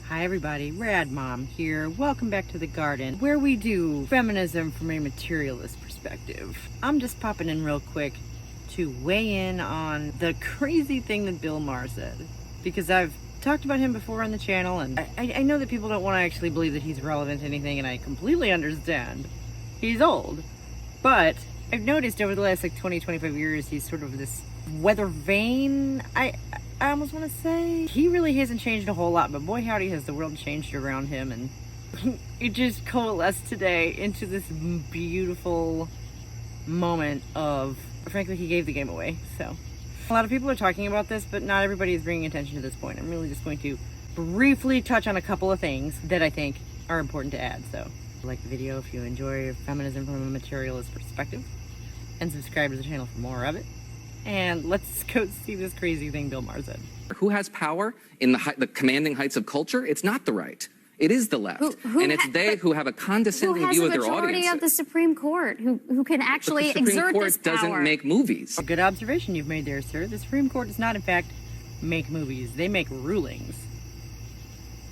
Hi everybody, Rad Mom here. Welcome back to the garden, where we do feminism from a materialist perspective. I'm just popping in real quick to weigh in on the crazy thing that Bill Maher said, because I've talked about him before on the channel, and I know that people don't want to actually believe that he's relevant to anything, and I completely understand. He's old, but I've noticed over the last 20-25 years he's sort of this weather vane. I almost want to say he really hasn't changed a whole lot, but boy howdy has the world changed around him, and it just coalesced today into this beautiful moment of, frankly, he gave the game away. So a lot of people are talking about this, but not everybody is bringing attention to this point. I'm really just going to briefly touch on a couple of things that I think are important to add. So like the video if you enjoy feminism from a materialist perspective, and subscribe to the channel for more of it. And let's go see this crazy thing Bill Maher said. Who has power in the commanding heights of culture? It's not the right. It is the left. And it's they who have a condescending view of their audience. Who has the majority of the Supreme Court? Who can actually exert this power? The Supreme Court doesn't make movies. A good observation you've made there, sir. The Supreme Court does not, in fact, make movies. They make rulings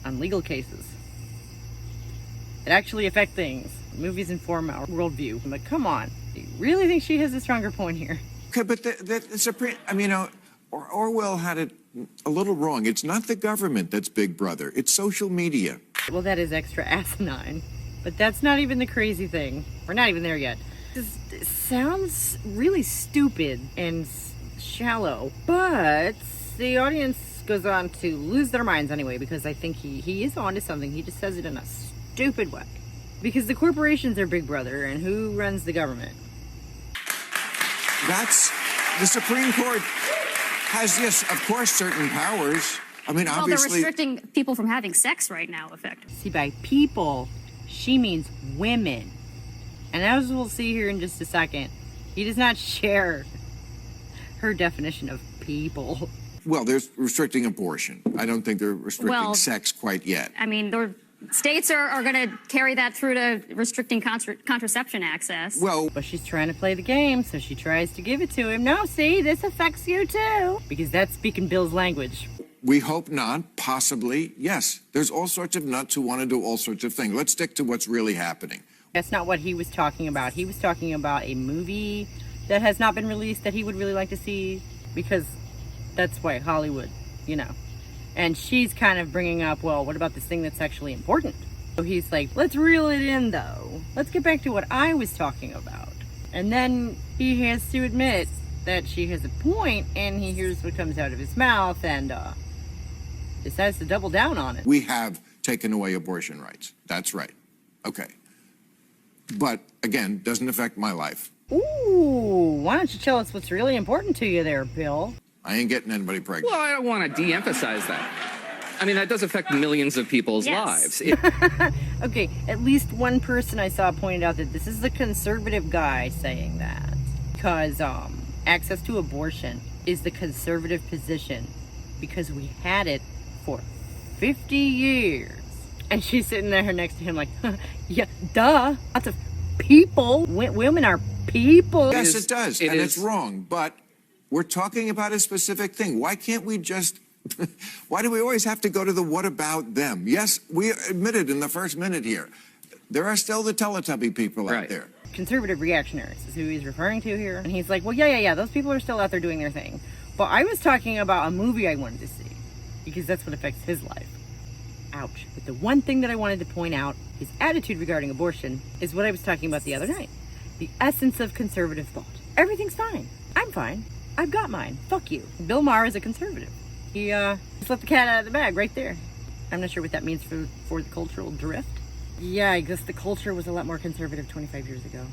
on legal cases that actually affect things. Movies inform our worldview. But come on. Do you really think she has a stronger point here? Okay, but the Supreme, I mean, Orwell had it a little wrong. It's not the government that's Big Brother. It's social media. Well, that is extra asinine. But that's not even the crazy thing. We're not even there yet. This sounds really stupid and shallow. But the audience goes on to lose their minds anyway, because I think he is on to something. He just says it in a stupid way. Because the corporations are Big Brother, and who runs the government? That's the Supreme Court has, yes, of course, certain powers. I mean, well, obviously, they're restricting people from having sex right now, effectively. See, by people, she means women. And as we'll see here in just a second, he does not share her definition of people. well, they're restricting abortion. I don't think they're restricting sex quite yet. I mean, states are going to carry that through to restricting contraception access. Well, but she's trying to play the game, so she tries to give it to him. No, see, this affects you too. Because that's speaking Bill's language. we hope not, possibly. Yes, there's all sorts of nuts who want to do all sorts of things. Let's stick to what's really happening. That's not what he was talking about. He was talking about a movie that has not been released that he would really like to see, because that's why Hollywood, you know. And she's kind of bringing up, well, what about this thing that's actually important? So he's like, let's reel it in, though. Let's get back to what I was talking about. And then he has to admit that she has a point, and he hears what comes out of his mouth and decides to double down on it. We have taken away abortion rights. That's right. Okay. But, again, doesn't affect my life. Ooh, why don't you tell us what's really important to you there, Bill? I ain't getting anybody pregnant. Well, I don't want to de-emphasize that. I mean, that does affect millions of people's lives. Okay, at least one person I saw pointed out that this is the conservative guy saying that. Because access to abortion is the conservative position, because we had it for 50 years. And she's sitting there next to him like, yeah, duh. Lots of people. Women are people. Yes, it does. And it's wrong. But we're talking about a specific thing. Why can't we just... Why do we always have to go to the what about them? Yes, we admitted in the first minute here, there are still the Teletubby people out there. Conservative reactionaries is who he's referring to here. And he's like, well, yeah, those people are still out there doing their thing. But I was talking about a movie I wanted to see, because that's what affects his life. Ouch. But the one thing that I wanted to point out, his attitude regarding abortion, is what I was talking about the other night. The essence of conservative thought. Everything's fine. I'm fine. I've got mine. Fuck you. Bill Maher is a conservative. He just let the cat out of the bag right there. I'm not sure what that means for the cultural drift. Yeah, I guess the culture was a lot more conservative 25 years ago.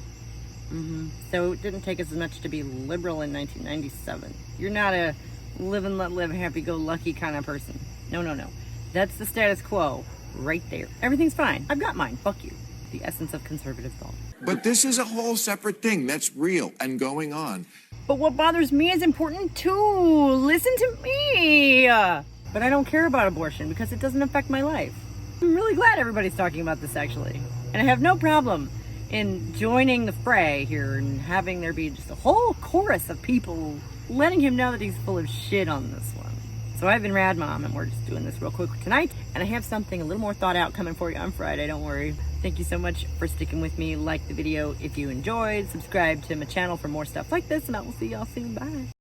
So it didn't take as much to be liberal in 1997. You're not a live and let live, happy-go-lucky kind of person. No. That's the status quo right there. Everything's fine. I've got mine. Fuck you. The essence of conservative thought. But this is a whole separate thing that's real and going on. But what bothers me is important too. Listen to me. But I don't care about abortion because it doesn't affect my life. I'm really glad everybody's talking about this, actually. And I have no problem in joining the fray here and having there be just a whole chorus of people letting him know that he's full of shit on this one. So I've been Rad Mom, and we're just doing this real quick tonight. And I have something a little more thought out coming for you on Friday, don't worry. Thank you so much for sticking with me. Like the video if you enjoyed. Subscribe to my channel for more stuff like this, and I will see y'all soon. Bye.